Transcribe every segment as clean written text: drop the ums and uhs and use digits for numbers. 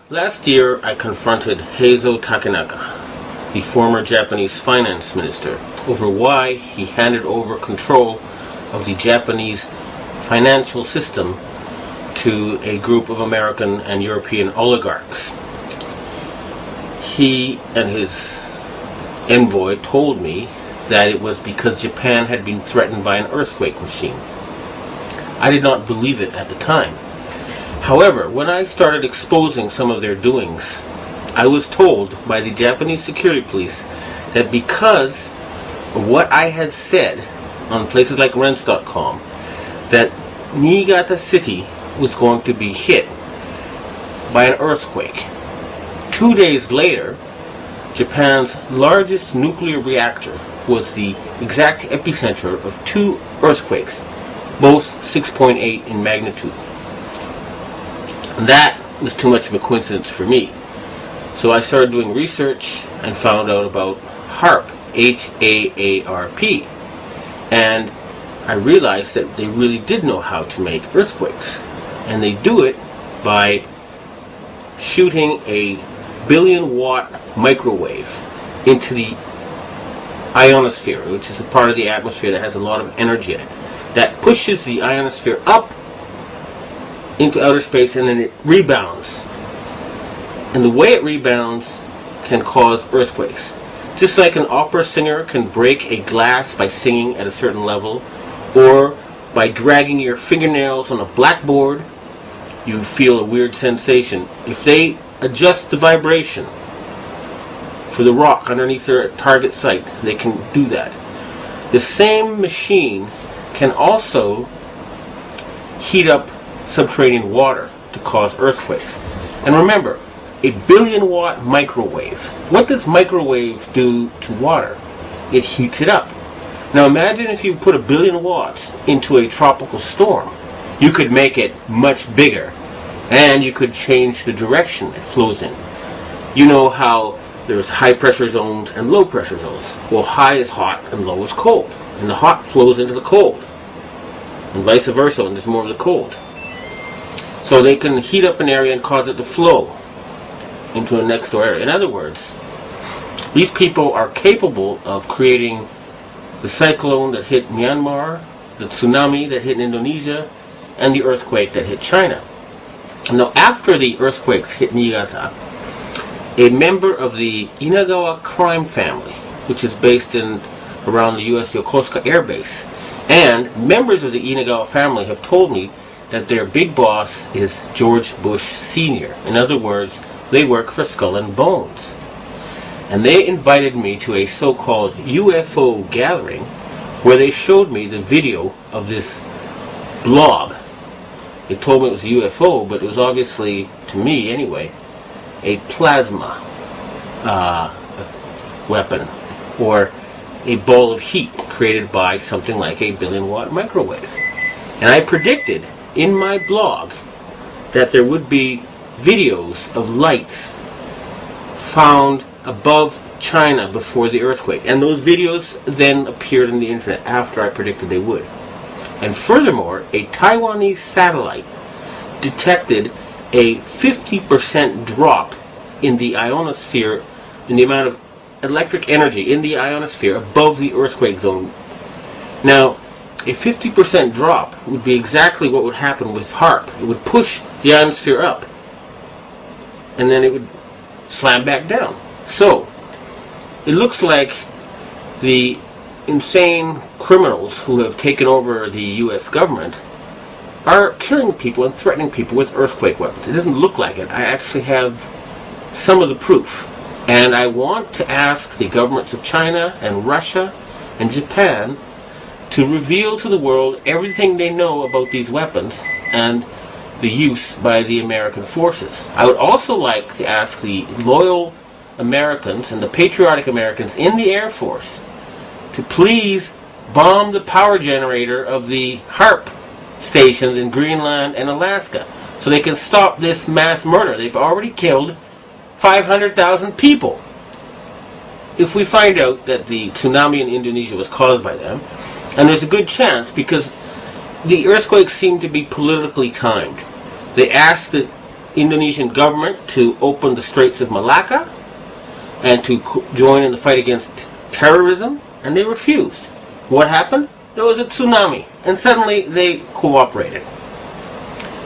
Last year, I confronted Heizo Takenaka, the former Japanese finance minister, over why he handed over control of the Japanese financial system to a group of American and European oligarchs. He and his envoy told me that it was because Japan had been threatened by an earthquake machine. I did not believe it at the time. However, when I started exposing some of their doings, I was told by the Japanese security police that because of what I had said on places like rents.com, that Niigata City was going to be hit by an earthquake. 2 days later, Japan's largest nuclear reactor was the exact epicenter of 2 earthquakes, both 6.8 in magnitude. That was too much of a coincidence for me. So I started doing research and found out about HAARP, H-A-A-R-P. And I realized that they really did know how to make earthquakes. And they do it by shooting a 1 billion watt microwave into the ionosphere, which is a part of the atmosphere that has a lot of energy in it. That pushes the ionosphere up into outer space, and then it rebounds. And the way it rebounds can cause earthquakes. Just like an opera singer can break a glass by singing at a certain level, or by dragging your fingernails on a blackboard, you feel a weird sensation. If they adjust the vibration for the rock underneath their target site, they can do that. The same machine can also heat up subterranean water to cause earthquakes. And remember, a 1 billion watt microwave. What does microwave do to water? It heats it up. Now imagine if you put 1 billion watts into a tropical storm. You could make it much bigger, and you could change the direction it flows in. You know how there's high pressure zones and low pressure zones. Well, high is hot and low is cold. And the hot flows into the cold. And vice versa, and there's more of the cold. So they can heat up an area and cause it to flow into a next door area. In other words, these people are capable of creating the cyclone that hit Myanmar, the tsunami that hit Indonesia, and the earthquake that hit China. Now, after the earthquakes hit Niigata, a member of the Inagawa crime family, which is based in around the U.S. Yokosuka Air Base, and members of the Inagawa family have told me that their big boss is George Bush Sr. In other words, they work for Skull and Bones. And they invited me to a so-called UFO gathering where they showed me the video of this blob. They told me it was a UFO, but it was obviously, to me anyway, a plasma weapon, or a ball of heat created by something like a 1 billion watt microwave. And I predicted in my blog that there would be videos of lights found above China before the earthquake. And those videos then appeared on the internet after I predicted they would. And furthermore, a Taiwanese satellite detected a 50% drop in the ionosphere, in the amount of electric energy in the ionosphere above the earthquake zone. Now, a 50% drop would be exactly what would happen with HAARP. It would push the ionosphere up, and then it would slam back down. So, it looks like the insane criminals who have taken over the U.S. government are killing people and threatening people with earthquake weapons. It doesn't look like it. I actually have some of the proof. And I want to ask the governments of China and Russia and Japan to reveal to the world everything they know about these weapons and the use by the American forces. I would also like to ask the loyal Americans and the patriotic Americans in the Air Force to please bomb the power generator of the HAARP stations in Greenland and Alaska so they can stop this mass murder. They've already killed 500,000 people. If we find out that the tsunami in Indonesia was caused by them, and there's a good chance because the earthquakes seem to be politically timed. They asked the Indonesian government to open the Straits of Malacca and to join in the fight against terrorism, and they refused. What happened? There was a tsunami, and suddenly they cooperated.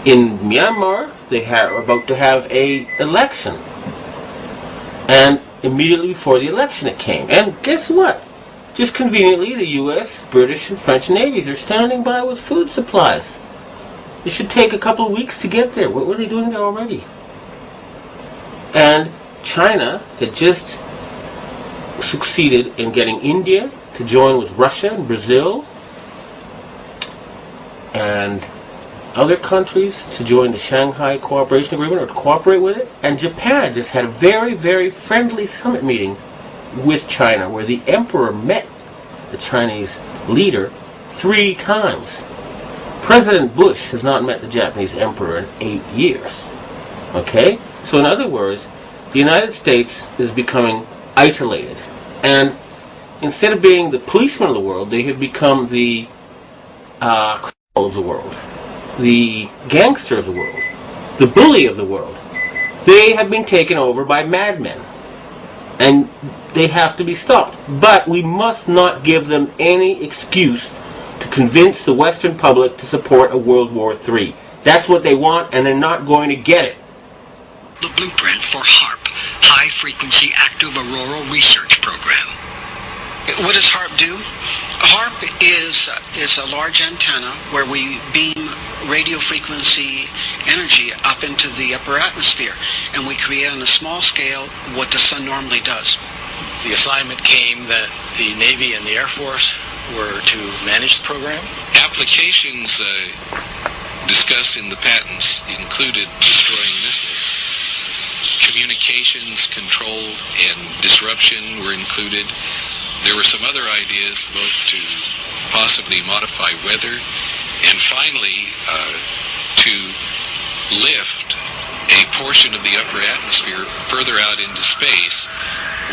In Myanmar, they were about to have an election, and immediately before the election it came. And guess what? Just conveniently, the U.S., British, and French navies are standing by with food supplies. It should take a couple of weeks to get there. What were they doing there already? And China had just succeeded in getting India to join with Russia and Brazil and other countries to join the Shanghai Cooperation Agreement or to cooperate with it. And Japan just had a very, very friendly summit meeting with China where the emperor met the Chinese leader 3 times. President Bush has not met the Japanese emperor in 8 years. Okay? So in other words, the United States is becoming isolated. And instead of being the policeman of the world, they have become the criminal of the world, the gangster of the world, the bully of the world. They have been taken over by madmen. And they have to be stopped. But we must not give them any excuse to convince the Western public to support a World War III. That's what they want, and they're not going to get it. The blueprint for HARP, High Frequency Active Auroral Research Program. What does HARP do? HARP is a large antenna where we beam radio frequency energy up into the upper atmosphere, and we create on a small scale what the sun normally does. The assignment came that the Navy and the Air Force were to manage the program. Applications discussed in the patents included destroying missiles. Communications control and disruption were included. There were some other ideas both to possibly modify weather and finally to lift a portion of the upper atmosphere further out into space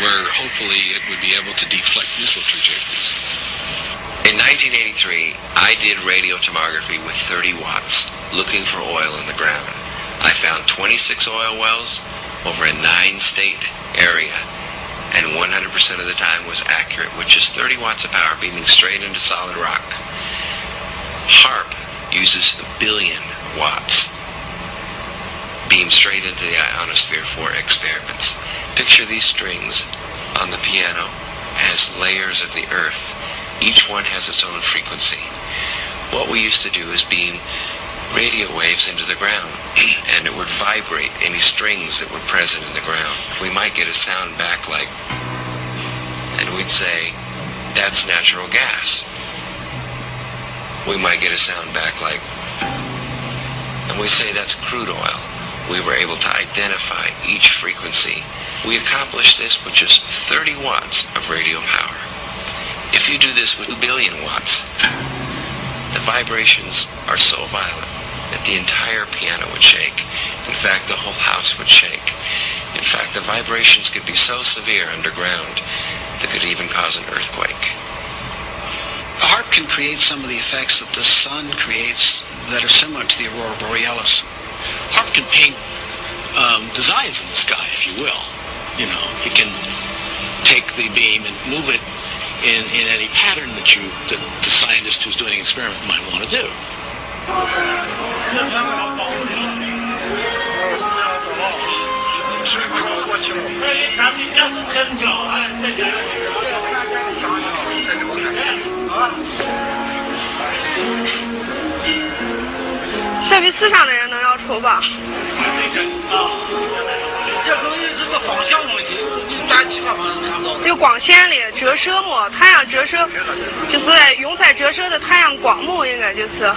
where hopefully it would be able to deflect missile trajectories. In 1983, I did radio tomography with 30 watts, looking for oil in the ground. I found 26 oil wells over a 9-state area, and 100% of the time was accurate, which is 30 watts of power beaming straight into solid rock. HARP uses 1 billion watts, beamed straight into the ionosphere for experiments. Picture these strings on the piano as layers of the earth. Each one has its own frequency. What we used to do is beam radio waves into the ground, and it would vibrate any strings that were present in the ground. We might get a sound back like, and we'd say, that's natural gas. We might get a sound back like, and we'd say, that's crude oil. We were able to identify each frequency. We accomplished this with just 30 watts of radio power. If you do this with 1 billion watts, the vibrations are so violent that the entire piano would shake. In fact, the whole house would shake. In fact, the vibrations could be so severe underground that could even cause an earthquake. HARP can create some of the effects that the sun creates that are similar to the aurora borealis. HARP can paint designs in the sky, if you will. You know, it can take the beam and move it in any pattern that the scientist who's doing an experiment might want to do.下比4上的人能要抽吧？这东西是个方向问题，你打其他方向看不到。有光线的折射嘛，太阳折射就是用在折射的太阳光幕，应该就是。